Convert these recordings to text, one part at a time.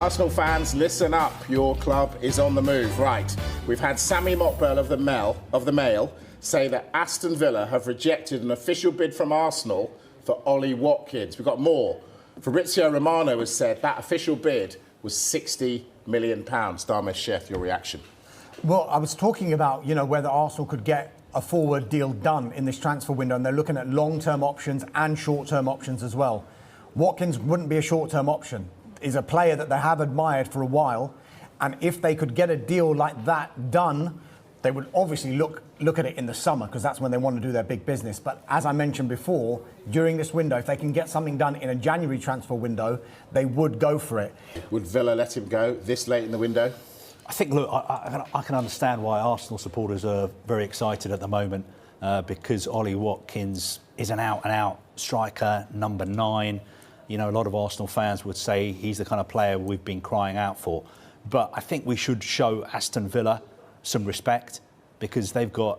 Arsenal fans, listen up. Your club is on the move. Right. We've had Sammy Mokbel of the Mail say that Aston Villa have rejected an official bid from Arsenal for Ollie Watkins. We've got more. Fabrizio Romano has said that official bid was £60 million. Dharmesh Sheth, your reaction? Well, I was talking about, whether Arsenal could get a forward deal done in this transfer window, and they're looking at long-term options and short-term options as well. Watkins wouldn't be a short-term option. Is a player that they have admired for a while, and if they could get a deal like that done, they would obviously look at it in the summer, because that's when they want to do their big business. But as I mentioned before, during this window, if they can get something done in a January transfer window, they would go for it. Would Villa let him go this late in the window? I think, look, I can understand why Arsenal supporters are very excited at the moment, because Ollie Watkins is an out-and-out striker, number 9. A lot of Arsenal fans would say he's the kind of player we've been crying out for. But I think we should show Aston Villa some respect, because they've got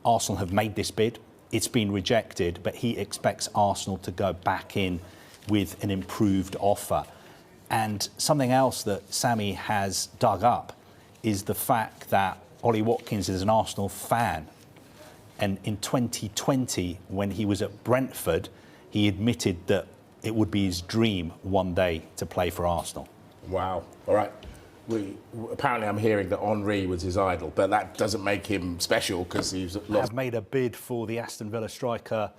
Arsenal have made this bid. It's been rejected, but he expects Arsenal to go back in with an improved offer. And something else that Sammy has dug up is the fact that Ollie Watkins is an Arsenal fan. And in 2020, when he was at Brentford, he admitted that it would be his dream one day to play for Arsenal. Wow. All right. Apparently I'm hearing that Henry was his idol, but that doesn't make him special because he's lost. Have made a bid for the Aston Villa striker,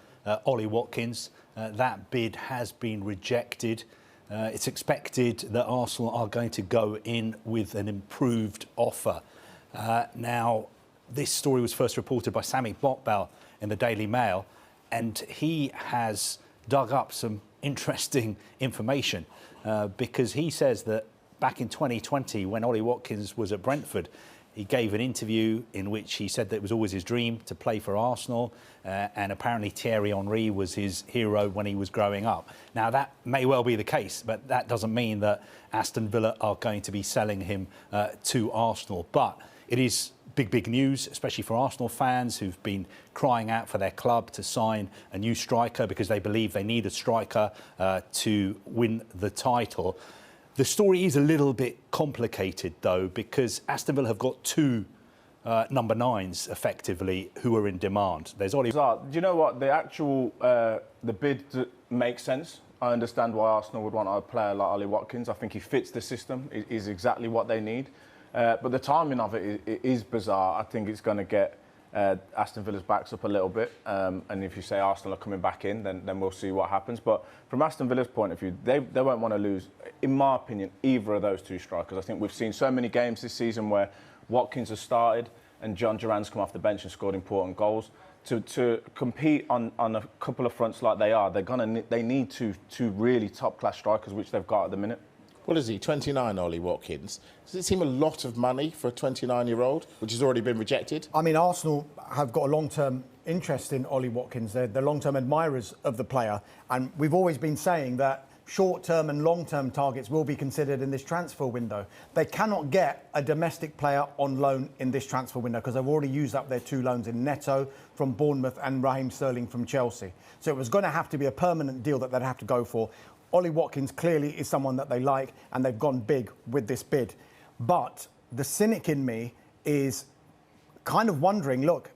Ollie Watkins. That bid has been rejected. It's expected that Arsenal are going to go in with an improved offer. Now, this story was first reported by Sammy Mokbel in the Daily Mail, and he has dug up some interesting information, because he says that back in 2020, when Ollie Watkins was at Brentford, he gave an interview in which he said that it was always his dream to play for Arsenal, and apparently Thierry Henry was his hero when he was growing up. Now, that may well be the case, but that doesn't mean that Aston Villa are going to be selling him to Arsenal. But it is big news, especially for Arsenal fans who've been crying out for their club to sign a new striker because they believe they need a striker to win the title. The story is a little bit complicated, though, because Aston Villa have got 2 number 9s, effectively, who are in demand. There's Ollie. Do you know what? The actual the bid makes sense. I understand why Arsenal would want a player like Ollie Watkins. I think he fits the system. It is exactly what they need. But the timing of it is bizarre. I think it's going to get Aston Villa's backs up a little bit. And if you say Arsenal are coming back in, then we'll see what happens. But from Aston Villa's point of view, they won't want to lose, in my opinion, either of those 2 strikers. I think we've seen so many games this season where Watkins has started and John Duran's come off the bench and scored important goals. To compete on a couple of fronts like they are, they need 2 really top-class strikers, which they've got at the minute. What is he, 29, Ollie Watkins? Does it seem a lot of money for a 29-year-old, which has already been rejected? I mean, Arsenal have got a long-term interest in Ollie Watkins. They're long-term admirers of the player. And we've always been saying that short-term and long-term targets will be considered in this transfer window. They cannot get a domestic player on loan in this transfer window because they've already used up their 2 loans in Neto from Bournemouth and Raheem Sterling from Chelsea. So it was going to have to be a permanent deal that they'd have to go for. Ollie Watkins clearly is someone that they like, and they've gone big with this bid. But the cynic in me is kind of wondering, look,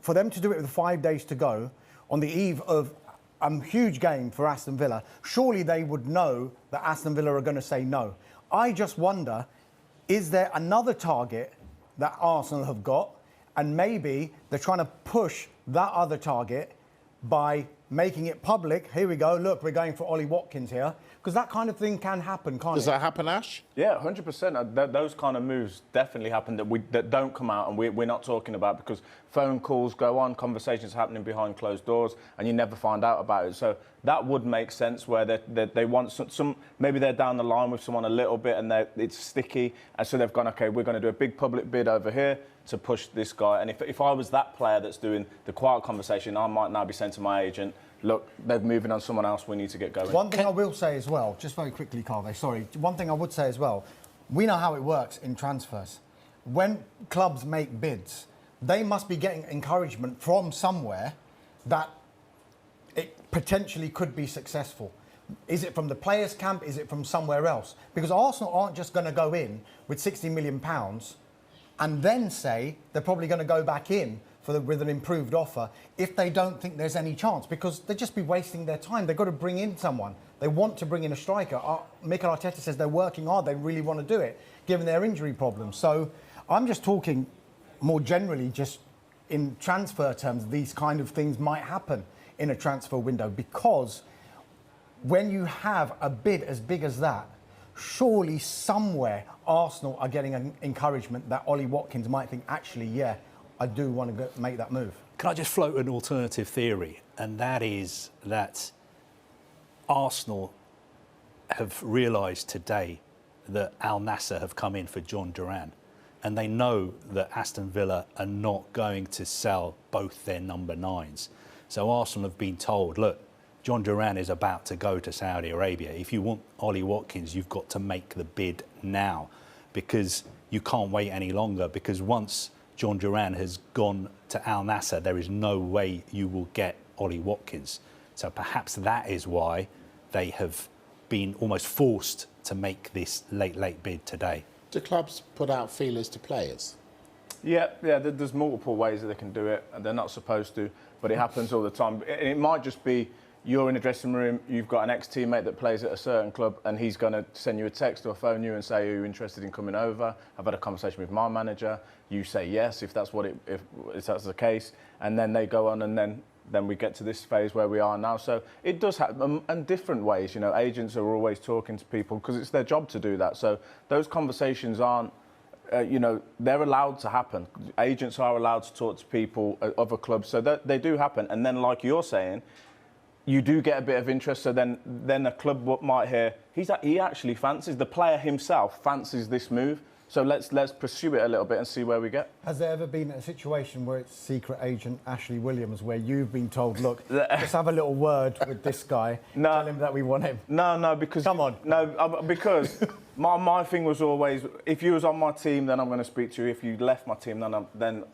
for them to do it with 5 days to go on the eve of a huge game for Aston Villa, surely they would know that Aston Villa are going to say no. I just wonder, is there another target that Arsenal have got, and maybe they're trying to push that other target by making it public? Here we go, look, we're going for Ollie Watkins here. Because that kind of thing can happen, can't it? Does that happen, Ash? Yeah, 100%. Those kind of moves definitely happen that don't come out and we're not talking about, because phone calls go on, conversations happening behind closed doors, and you never find out about it. So that would make sense, where they want some maybe they're down the line with someone a little bit and it's sticky, and so they've gone, OK, we're going to do a big public bid over here to push this guy. And if I was that player that's doing the quiet conversation, I might now be saying to my agent, look, they're moving on someone else, we need to get going. One thing I will say as well, just very quickly, Carve, sorry. One thing I would say as well, we know how it works in transfers. When clubs make bids, they must be getting encouragement from somewhere that it potentially could be successful. Is it from the players' camp? Is it from somewhere else? Because Arsenal aren't just going to go in with £60 million and then say they're probably going to go back in with an improved offer if they don't think there's any chance, because they'd just be wasting their time. They've got to bring in someone. They want to bring in a striker. Mikel Arteta says they're working hard. They really want to do it, given their injury problems. So I'm just talking more generally, just in transfer terms, these kind of things might happen in a transfer window, because when you have a bid as big as that, surely somewhere Arsenal are getting an encouragement that Ollie Watkins might think, actually, yeah, I do want to make that move. Can I just float an alternative theory? And that is that Arsenal have realised today that Al Nassr have come in for John Duran. And they know that Aston Villa are not going to sell both their number 9s. So Arsenal have been told, look, John Duran is about to go to Saudi Arabia. If you want Ollie Watkins, you've got to make the bid now, because you can't wait any longer, because once John Duran has gone to Al Nassr, there is no way you will get Ollie Watkins. So perhaps that is why they have been almost forced to make this late bid today. Do clubs put out feelers to players? Yeah, there's multiple ways that they can do it, and they're not supposed to, but it happens all the time. It might just be you're in a dressing room, you've got an ex-teammate that plays at a certain club, and he's going to send you a text or phone you and say, are you interested in coming over? I've had a conversation with my manager. You say yes, if that's if that's the case, and then they go on, and then we get to this phase where we are now. So it does happen, and different ways. You know, agents are always talking to people because it's their job to do that. So those conversations aren't, they're allowed to happen. Agents are allowed to talk to people at other clubs, so they do happen. And then, like you're saying, you do get a bit of interest. So then a club might hear he actually fancies, the player himself fancies this move. So let's pursue it a little bit and see where we get. Has there ever been a situation where it's secret agent Ashley Williams where you've been told, look, let's have a little word with this guy, tell him that we want him? No, because... Come on. No, because my thing was always, if you was on my team, then I'm going to speak to you. If you left my team, then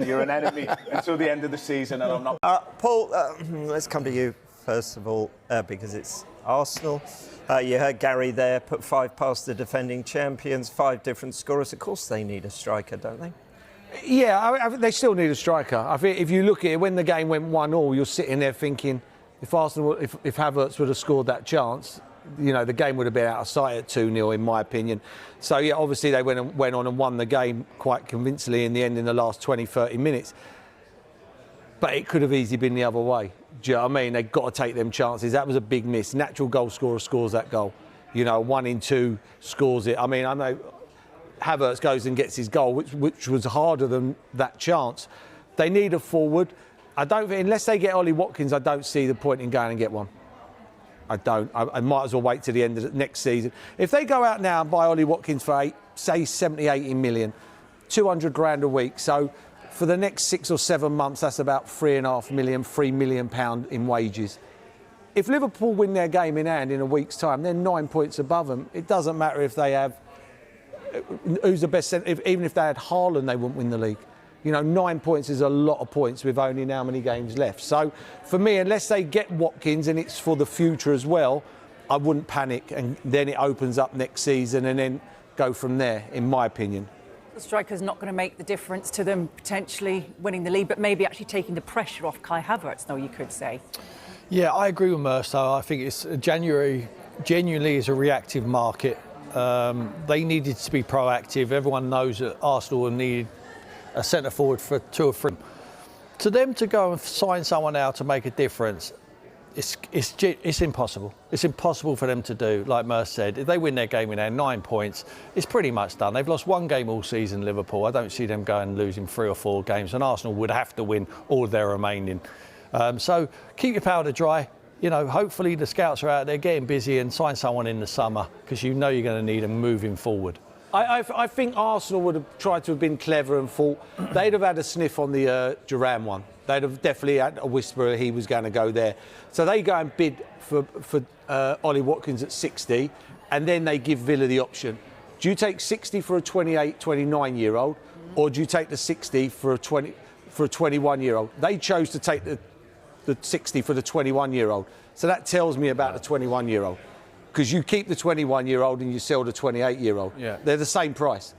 you're an enemy until the end of the season, and I'm not... Paul, let's come to you first of all, because it's Arsenal. You heard Gary there, put 5 past the defending champions, 5 different scorers. Of course they need a striker, don't they? Yeah, I they still need a striker. I think if you look at it, when the game went 1-1, you're sitting there thinking, if Arsenal, if Havertz would have scored that chance, the game would have been out of sight at 2-0, in my opinion. So, yeah, obviously they went on and won the game quite convincingly in the end in the last 20, 30 minutes. But it could have easily been the other way. Do you know what I mean? They've got to take them chances. That was a big miss. Natural goal scorer scores that goal. 1 in 2 scores it. I mean, I know Havertz goes and gets his goal, which was harder than that chance. They need a forward. I don't think, unless they get Ollie Watkins, I don't see the point in going and get one. I don't. I might as well wait to the end of the next season. If they go out now and buy Ollie Watkins for, say, 70, 80 million, 200 grand a week, so for the next 6 or 7 months, that's about £3 million in wages. If Liverpool win their game in hand in a week's time, they're 9 points above them. It doesn't matter if they have who's the best. Even if they had Haaland, they wouldn't win the league. 9 points is a lot of points with only how many games left. So for me, unless they get Watkins and it's for the future as well, I wouldn't panic, and then it opens up next season and then go from there, in my opinion. The striker's not going to make the difference to them potentially winning the league, but maybe actually taking the pressure off Kai Havertz, though, you could say. Yeah, I agree with Merce. I think it's January genuinely is a reactive market. They needed to be proactive. Everyone knows that Arsenal needed a centre forward for 2 or 3. To them to go and sign someone out to make a difference, it's impossible. It's impossible for them to do. Like Merce said, if they win their game in hand, 9 points, it's pretty much done. They've lost 1 game all season, Liverpool. I don't see them going and losing 3 or 4 games, and Arsenal would have to win all their remaining. So keep your powder dry. Hopefully the scouts are out there getting busy and sign someone in the summer, because you're going to need them moving forward. I think Arsenal would have tried to have been clever and thought they'd have had a sniff on the Duran one. They'd have definitely had a whisper he was going to go there. So they go and bid for Ollie Watkins at 60, and then they give Villa the option. Do you take 60 for a 28, 29-year-old, or do you take the 60 for a 21-year-old? They chose to take the 60 for the 21-year-old. So that tells me about the 21-year-old. Because you keep the 21-year-old and you sell the 28-year-old. Yeah. They're the same price.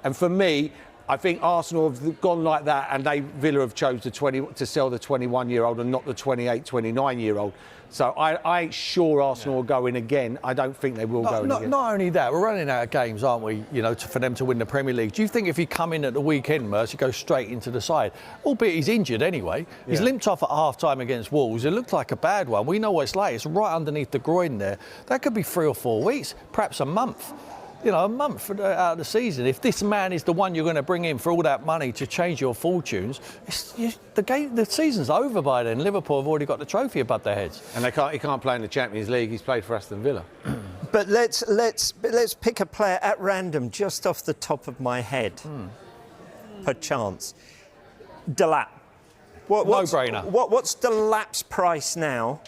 And for me, I think Arsenal have gone like that, and Villa have chose to sell the 21-year-old and not the 28, 29-year-old. So I ain't sure Arsenal will go in again. I don't think they will go in again. Not only that, we're running out of games, aren't we? You know, for them to win the Premier League. Do you think if you come in at the weekend, Merce, you go straight into the side? Albeit he's injured anyway. He's limped off at half-time against Wolves. It looked like a bad one. We know what it's like. It's right underneath the groin there. That could be 3 or 4 weeks, perhaps a month. You know, a month out of the season. If this man is the one you're going to bring in for all that money to change your fortunes, the season's over by then. Liverpool have already got the trophy above their heads. And he can't play in the Champions League. He's played for Aston Villa. But let's pick a player at random, just off the top of my head, per chance. Delap. No-brainer. What's Delap's price now,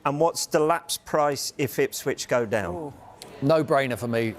and what's Delap's price if Ipswich go down? No-brainer for me.